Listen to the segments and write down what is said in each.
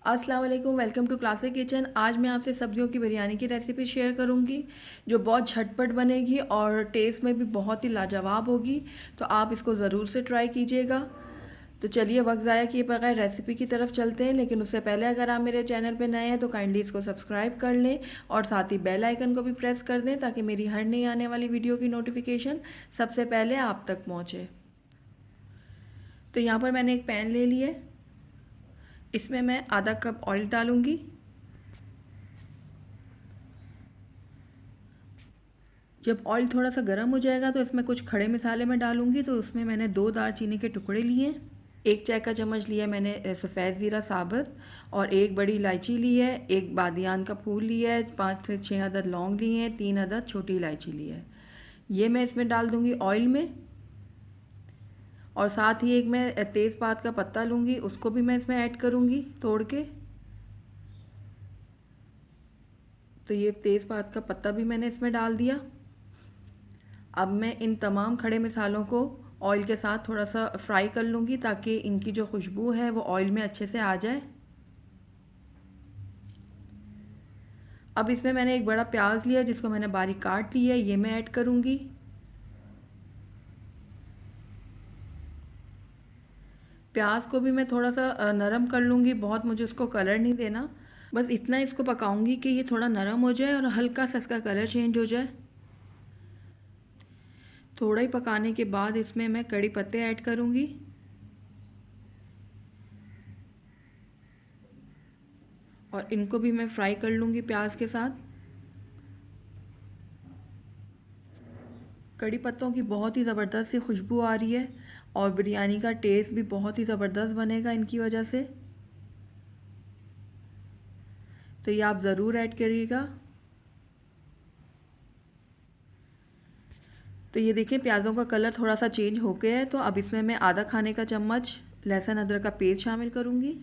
अस्सलाम वालेकुम, welcome to classic kitchen. आज मैं आपसे सब्जियों की बिरयानी की रेसिपी शेयर करूंगी जो बहुत झटपट बनेगी और टेस्ट में भी बहुत ही लाजवाब होगी। तो आप इसको ज़रूर से ट्राई कीजिएगा। तो चलिए वक्त ज़ाया किए बगैर रेसिपी की तरफ चलते हैं, लेकिन उससे पहले अगर आप मेरे चैनल पर नए हैं तो काइंडली इसको सब्सक्राइब कर लें और साथ ही बेल आइकन को भी प्रेस कर दें ताकि मेरी हर नई आने वाली वीडियो की नोटिफिकेशन सबसे पहले आप तक पहुँचे। तो यहाँ पर मैंने एक पैन ले लिया, इसमें मैं आधा कप ऑयल डालूंगी। जब ऑयल थोड़ा सा गर्म हो जाएगा तो इसमें कुछ खड़े मसाले मैं डालूंगी। तो उसमें मैंने 2 दालचीनी के टुकड़े लिए, 1 चाय का चम्मच लिया मैंने सफ़ेद ज़ीरा साबुत और 1 बड़ी इलायची ली है, 1 बादियान का फूल लिया है, 5 से 6 अदद लौंग लिए हैं, 3 अदद छोटी इलायची ली है। ये मैं इसमें डाल दूँगी ऑयल में। और साथ ही एक मैं तेज़पात का पत्ता लूँगी, उसको भी मैं इसमें ऐड करूँगी तोड़ के। तो ये तेज़पात का पत्ता भी मैंने इसमें डाल दिया। अब मैं इन तमाम खड़े मसालों को ऑयल के साथ थोड़ा सा फ्राई कर लूँगी ताकि इनकी जो खुशबू है वो ऑयल में अच्छे से आ जाए। अब इसमें मैंने एक बड़ा प्याज लिया जिसको मैंने बारीक काट लिया है, ये मैं ऐड करूँगी। प्याज को भी मैं थोड़ा सा नरम कर लूँगी, बहुत मुझे उसको कलर नहीं देना, बस इतना इसको पकाऊंगी कि ये थोड़ा नरम हो जाए और हल्का सा इसका कलर चेंज हो जाए। थोड़ा ही पकाने के बाद इसमें मैं कड़ी पत्ते ऐड करूँगी और इनको भी मैं फ्राई कर लूँगी प्याज के साथ। कड़ी पत्तों की बहुत ही ज़बरदस्त सी खुशबू आ रही है और बिरयानी का टेस्ट भी बहुत ही ज़बरदस्त बनेगा इनकी वजह से। तो ये आप ज़रूर ऐड करिएगा। तो ये देखिए प्याज़ों का कलर थोड़ा सा चेंज हो गया है। तो अब इसमें मैं आधा खाने का चम्मच लहसुन अदरक का पेस्ट शामिल करूँगी।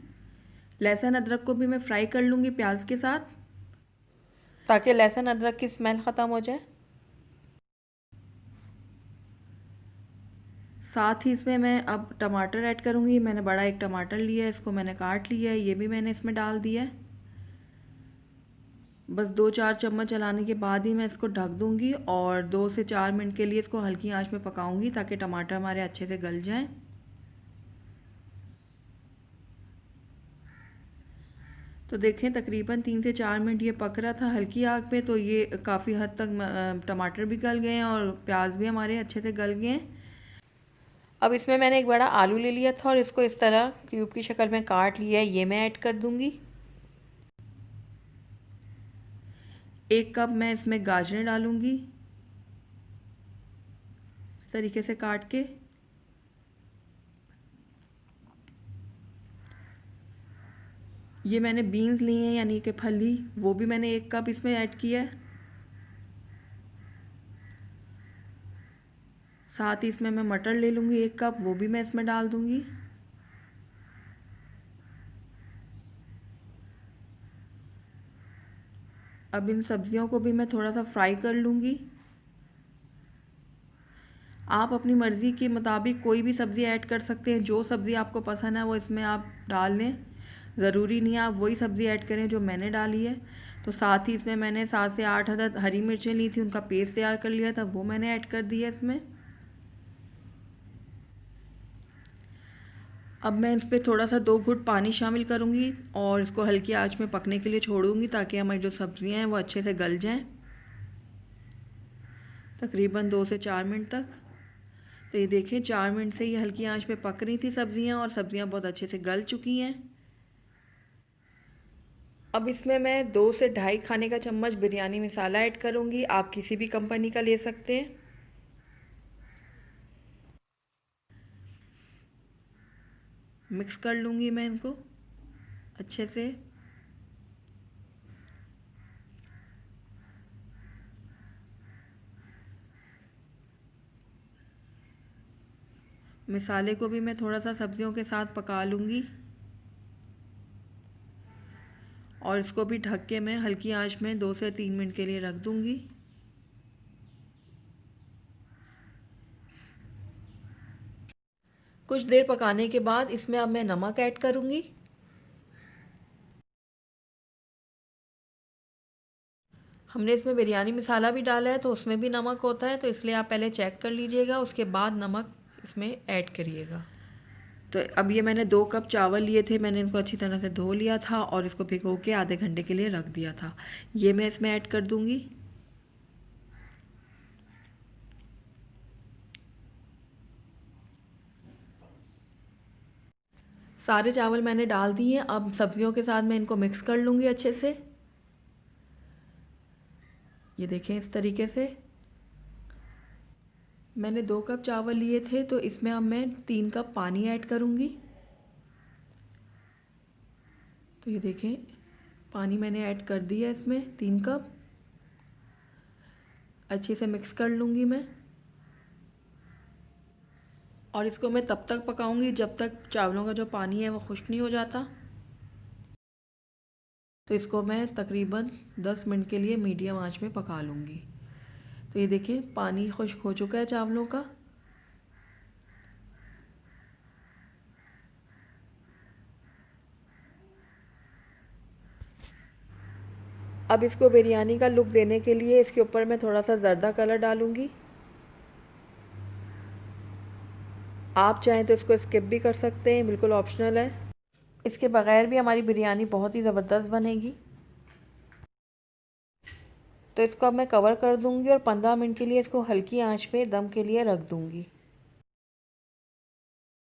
लहसुन अदरक को भी मैं फ्राई कर लूँगी प्याज के साथ ताकि लहसुन अदरक की स्मेल ख़त्म हो जाए। साथ ही इसमें मैं अब टमाटर ऐड करूँगी। मैंने बड़ा एक टमाटर लिया है, इसको मैंने काट लिया है, ये भी मैंने इसमें डाल दिया है। बस 2-4 चम्मच चलाने के बाद ही मैं इसको ढक दूँगी और 2 से 4 मिनट के लिए इसको हल्की आंच में पकाऊँगी ताकि टमाटर हमारे अच्छे से गल जाएं। तो देखें तकरीबन 3 से 4 मिनट ये पक रहा था हल्की आग पे, तो ये काफ़ी हद तक टमाटर भी गल गए हैं और प्याज भी हमारे अच्छे से गल गए हैं। अब इसमें मैंने एक बड़ा आलू ले लिया था और इसको इस तरह क्यूब की शक्ल में काट लिया है, ये मैं ऐड कर दूँगी। 1 कप मैं इसमें गाजरें डालूँगी इस तरीके से काट के। ये मैंने बीन्स ली हैं यानी कि फली, वो भी मैंने 1 कप इसमें ऐड किया है। साथ ही इसमें मैं मटर ले लूँगी 1 कप, वो भी मैं इसमें डाल दूँगी। अब इन सब्जियों को भी मैं थोड़ा सा फ्राई कर लूँगी। आप अपनी मर्ज़ी के मुताबिक कोई भी सब्ज़ी ऐड कर सकते हैं, जो सब्ज़ी आपको पसंद है वो इसमें आप डाल लें। ज़रूरी नहीं है आप वही सब्ज़ी ऐड करें जो मैंने डाली है। तो साथ ही इसमें मैंने 7 से 8 अदद हरी मिर्चें ली थी, उनका पेस्ट तैयार कर लिया था, वो मैंने ऐड कर दिया इसमें। अब मैं इस पर थोड़ा सा 2 घुट पानी शामिल करूँगी और इसको हल्की आंच में पकने के लिए छोड़ूंगी ताकि हमारी जो सब्ज़ियाँ हैं वो अच्छे से गल जाएँ, तकरीबन 2 से 4 मिनट तक। तो ये देखिए 4 मिनट से ये हल्की आंच पे पक रही थी सब्ज़ियाँ और सब्ज़ियाँ बहुत अच्छे से गल चुकी हैं। अब इसमें मैं 2 से ढाई खाने का चम्मच बिरयानी मसाला ऐड करूँगी, आप किसी भी कंपनी का ले सकते हैं। मिक्स कर लूँगी मैं इनको अच्छे से। मसाले को भी मैं थोड़ा सा सब्ज़ियों के साथ पका लूँगी और इसको भी ढक के मैं हल्की आंच में 2 से 3 मिनट के लिए रख दूँगी। कुछ देर पकाने के बाद इसमें अब मैं नमक ऐड करूँगी। हमने इसमें बिरयानी मसाला भी डाला है तो उसमें भी नमक होता है, तो इसलिए आप पहले चेक कर लीजिएगा, उसके बाद नमक इसमें ऐड करिएगा। तो अब ये मैंने 2 कप चावल लिए थे, मैंने इनको अच्छी तरह से धो लिया था और इसको भिगो के आधे घंटे के लिए रख दिया था। ये मैं इसमें ऐड कर दूँगी। सारे चावल मैंने डाल दिए हैं। अब सब्जियों के साथ मैं इनको मिक्स कर लूँगी अच्छे से। ये देखें इस तरीके से। मैंने 2 कप चावल लिए थे तो इसमें अब मैं 3 कप पानी ऐड करूँगी। तो ये देखें पानी मैंने ऐड कर दिया इसमें 3 कप। अच्छे से मिक्स कर लूँगी मैं और इसको मैं तब तक पकाऊंगी जब तक चावलों का जो पानी है वो खुश्क नहीं हो जाता। तो इसको मैं तकरीबन 10 मिनट के लिए मीडियम आंच में पका लूँगी। तो ये देखें पानी खुश्क हो चुका है चावलों का। अब इसको बिरयानी का लुक देने के लिए इसके ऊपर मैं थोड़ा सा ज़र्दा कलर डालूँगी। आप चाहें तो इसको स्किप भी कर सकते हैं, बिल्कुल ऑप्शनल है। इसके बगैर भी हमारी बिरयानी बहुत ही ज़बरदस्त बनेगी। तो इसको अब मैं कवर कर दूंगी और 15 मिनट के लिए इसको हल्की आंच पे दम के लिए रख दूंगी।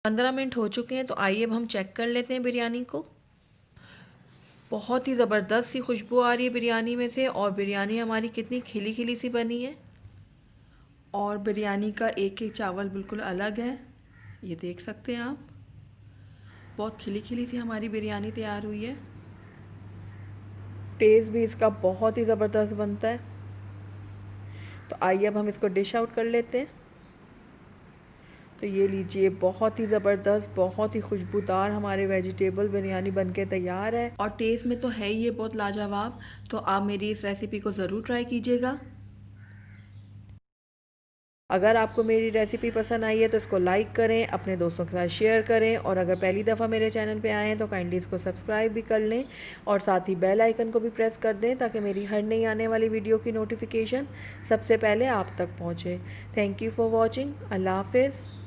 15 मिनट हो चुके हैं, तो आइए अब हम चेक कर लेते हैं बिरयानी को। बहुत ही ज़बरदस्त सी खुशबू आ रही है बिरयानी में से और बिरयानी हमारी कितनी खिली खिली सी बनी है और बिरयानी का एक एक चावल बिल्कुल अलग है, ये देख सकते हैं आप। बहुत खिली खिली सी हमारी बिरयानी तैयार हुई है। टेस्ट भी इसका बहुत ही ज़बरदस्त बनता है। तो आइए अब हम इसको डिश आउट कर लेते हैं। तो ये लीजिए बहुत ही ज़बरदस्त, बहुत ही खुशबूदार हमारे वेजिटेबल बिरयानी बनके तैयार है और टेस्ट में तो है ही ये बहुत लाजवाब। तो आप मेरी इस रेसिपी को ज़रूर ट्राई कीजिएगा। अगर आपको मेरी रेसिपी पसंद आई है तो इसको लाइक करें, अपने दोस्तों के साथ शेयर करें और अगर पहली दफ़ा मेरे चैनल पे आए हैं तो काइंडली इसको सब्सक्राइब भी कर लें और साथ ही बेल आइकन को भी प्रेस कर दें ताकि मेरी हर नई आने वाली वीडियो की नोटिफिकेशन सबसे पहले आप तक पहुँचे। Thank you for watching. अल्लाह हाफिज़।